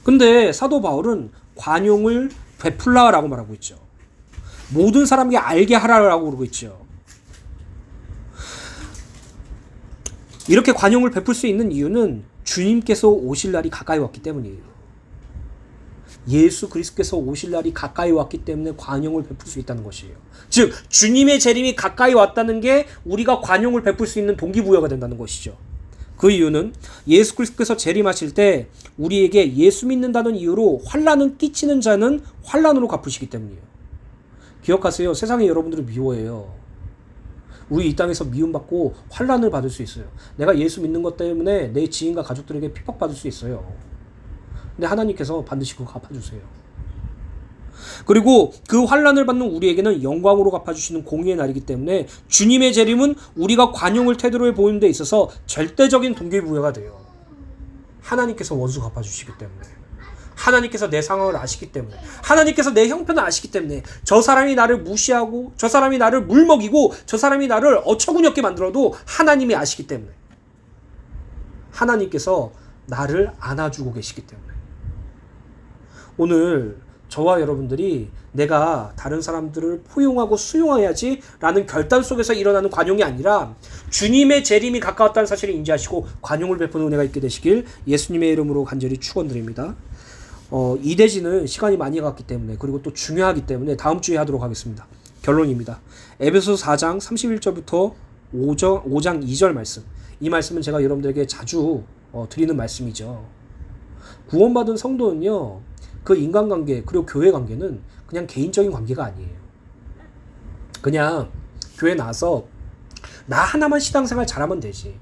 근데 사도 바울은 관용을 베풀라라고 말하고 있죠. 모든 사람에게 알게 하라라고 그러고 있죠. 이렇게 관용을 베풀 수 있는 이유는 주님께서 오실 날이 가까이 왔기 때문이에요. 예수 그리스도께서 오실 날이 가까이 왔기 때문에 관용을 베풀 수 있다는 것이에요. 즉 주님의 재림이 가까이 왔다는 게 우리가 관용을 베풀 수 있는 동기부여가 된다는 것이죠. 그 이유는 예수 그리스도께서 재림하실 때 우리에게 예수 믿는다는 이유로 환난을 끼치는 자는 환난으로 갚으시기 때문이에요. 기억하세요. 세상에 여러분들을 미워해요. 우리 이 땅에서 미움받고 환난을 받을 수 있어요. 내가 예수 믿는 것 때문에 내 지인과 가족들에게 핍박받을 수 있어요. 근데 하나님께서 반드시 그거 갚아주세요. 그리고 그 환난을 받는 우리에게는 영광으로 갚아주시는 공의의 날이기 때문에 주님의 재림은 우리가 관용을 태도를 보이는 데 있어서 절대적인 동기부여가 돼요. 하나님께서 원수 갚아주시기 때문에, 하나님께서 내 상황을 아시기 때문에, 하나님께서 내 형편을 아시기 때문에, 저 사람이 나를 무시하고 저 사람이 나를 물먹이고 저 사람이 나를 어처구니없게 만들어도 하나님이 아시기 때문에, 하나님께서 나를 안아주고 계시기 때문에, 오늘 저와 여러분들이 내가 다른 사람들을 포용하고 수용해야지 라는 결단 속에서 일어나는 관용이 아니라 주님의 재림이 가까웠다는 사실을 인지하시고 관용을 베푸는 은혜가 있게 되시길 예수님의 이름으로 간절히 축원드립니다. 이 대지는 시간이 많이 갔기 때문에, 그리고 또 중요하기 때문에 다음 주에 하도록 하겠습니다. 결론입니다. 에베소서 4장 31절부터 5장 2절 말씀, 이 말씀은 제가 여러분들에게 자주 드리는 말씀이죠. 구원받은 성도는요, 그 인간관계 그리고 교회 관계는 그냥 개인적인 관계가 아니에요. 그냥 교회 나와서 나 하나만 신앙생활 잘하면 되지,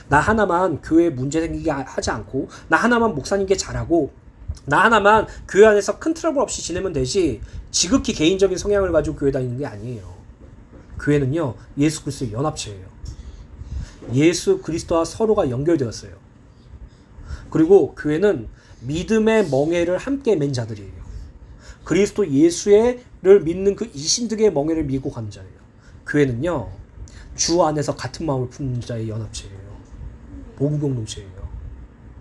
나 하나만 교회에 문제 생기게 하지 않고, 나 하나만 목사님께 잘하고, 나 하나만 교회 안에서 큰 트러블 없이 지내면 되지, 지극히 개인적인 성향을 가지고 교회 다니는 게 아니에요. 교회는요, 예수 그리스도의 연합체예요. 예수 그리스도와 서로가 연결되었어요. 그리고 교회는 믿음의 멍에를 함께 맨 자들이에요. 그리스도 예수를 믿는 그 이신득의 멍에를 미고 간 자예요. 교회는요, 주 안에서 같은 마음을 품는 자의 연합체예요. 복음 공동체예요.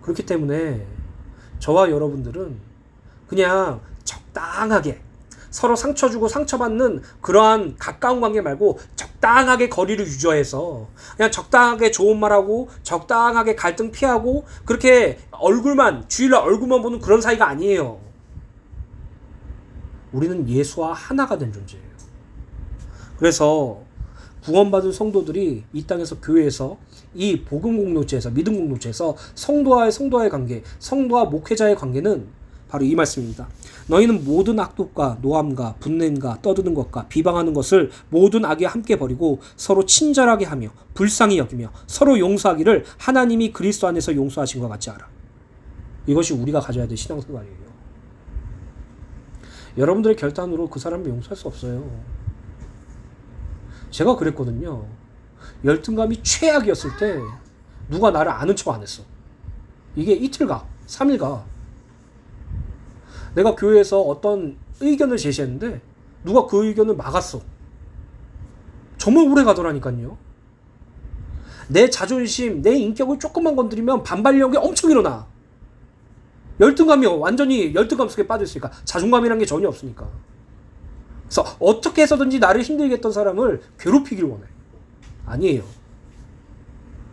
그렇기 때문에 저와 여러분들은 그냥 적당하게 서로 상처 주고 상처받는 그러한 가까운 관계 말고 적당하게 거리를 유지해서 그냥 적당하게 좋은 말하고 적당하게 갈등 피하고 그렇게 주일날 얼굴만 보는 그런 사이가 아니에요. 우리는 예수와 하나가 된 존재예요. 그래서 구원받은 성도들이 이 땅에서 교회에서 이 복음 공동체에서, 믿음 공동체에서 성도와의 관계, 성도와 목회자의 관계는 바로 이 말씀입니다. 너희는 모든 악독과 노함과 분냄과 떠드는 것과 비방하는 것을 모든 악에 함께 버리고 서로 친절하게 하며 불쌍히 여기며 서로 용서하기를 하나님이 그리스도 안에서 용서하신 것 같이 알아. 이것이 우리가 가져야 될 신앙생활이에요. 여러분들의 결단으로 그 사람을 용서할 수 없어요. 제가 그랬거든요. 열등감이 최악이었을 때 누가 나를 아는 척 안 했어. 이게 이틀 가, 3일 가. 내가 교회에서 어떤 의견을 제시했는데 누가 그 의견을 막았어. 정말 오래 가더라니까요. 내 자존심, 내 인격을 조금만 건드리면 반발력이 엄청 일어나. 완전히 열등감 속에 빠져있으니까, 자존감이란 게 전혀 없으니까. 그래서 어떻게 해서든지 나를 힘들게 했던 사람을 괴롭히길 원해. 아니에요.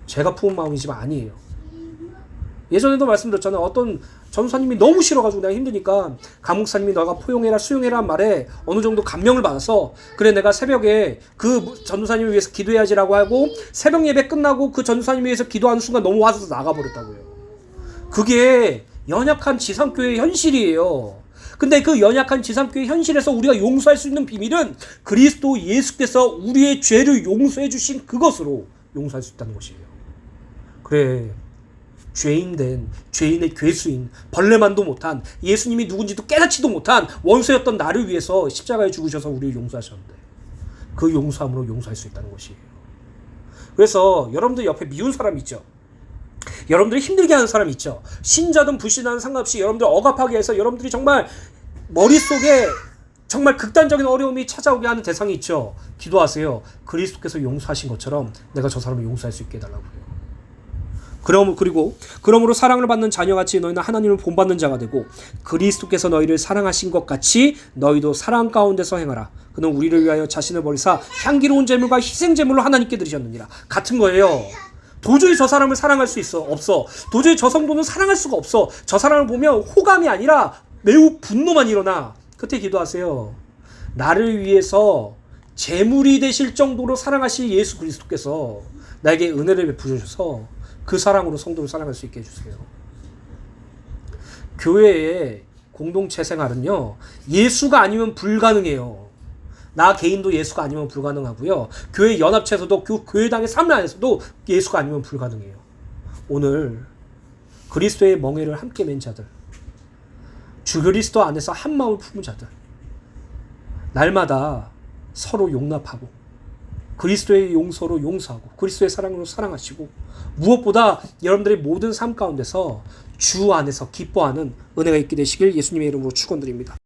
제가 품은 마음이지만 아니에요. 예전에도 말씀드렸잖아요. 어떤 전도사님이 너무 싫어가지고 내가 힘드니까 감목사님이 너가 포용해라 수용해라 한 말에 어느 정도 감명을 받아서, 그래 내가 새벽에 그 전도사님을 위해서 기도해야지라고 하고 새벽 예배 끝나고 그 전도사님을 위해서 기도하는 순간 너무 와서 나가버렸다고요. 그게 연약한 지상교회의 현실이에요. 근데 그 연약한 지상교회 현실에서 우리가 용서할 수 있는 비밀은 그리스도 예수께서 우리의 죄를 용서해 주신 그것으로 용서할 수 있다는 것이에요. 그래, 죄인의 괴수인, 벌레만도 못한, 예수님이 누군지도 깨닫지도 못한 원수였던 나를 위해서 십자가에 죽으셔서 우리를 용서하셨는데 그 용서함으로 용서할 수 있다는 것이에요. 그래서 여러분들 옆에 미운 사람 있죠? 여러분들이 힘들게 하는 사람 있죠? 신자든 불신자든 상관없이 여러분들 억압하게 해서 여러분들이 정말 머릿속에 정말 극단적인 어려움이 찾아오게 하는 대상이 있죠? 기도하세요. 그리스도께서 용서하신 것처럼 내가 저 사람을 용서할 수 있게 해달라고 해요. 그러므로 사랑을 받는 자녀같이 너희는 하나님을 본받는 자가 되고 그리스도께서 너희를 사랑하신 것 같이 너희도 사랑 가운데서 행하라. 그는 우리를 위하여 자신을 버리사 향기로운 제물과 희생 제물로 하나님께 드리셨느니라. 같은 거예요. 도저히 저 사람을 사랑할 수 없어. 도저히 저 성도는 사랑할 수가 없어. 저 사람을 보면 호감이 아니라 매우 분노만 일어나. 그때 기도하세요. 나를 위해서 제물이 되실 정도로 사랑하신 예수 그리스도께서 나에게 은혜를 베풀어 주셔서 그 사랑으로 성도를 사랑할 수 있게 해주세요. 교회의 공동체 생활은요, 예수가 아니면 불가능해요. 나 개인도 예수가 아니면 불가능하고요. 교회 연합체에서도 교회당의 삶 안에서도 예수가 아니면 불가능해요. 오늘 그리스도의 멍에를 함께 맨 자들, 주 그리스도 안에서 한 마음을 품은 자들, 날마다 서로 용납하고 그리스도의 용서로 용서하고 그리스도의 사랑으로 사랑하시고 무엇보다 여러분들의 모든 삶 가운데서 주 안에서 기뻐하는 은혜가 있게 되시길 예수님의 이름으로 축원드립니다.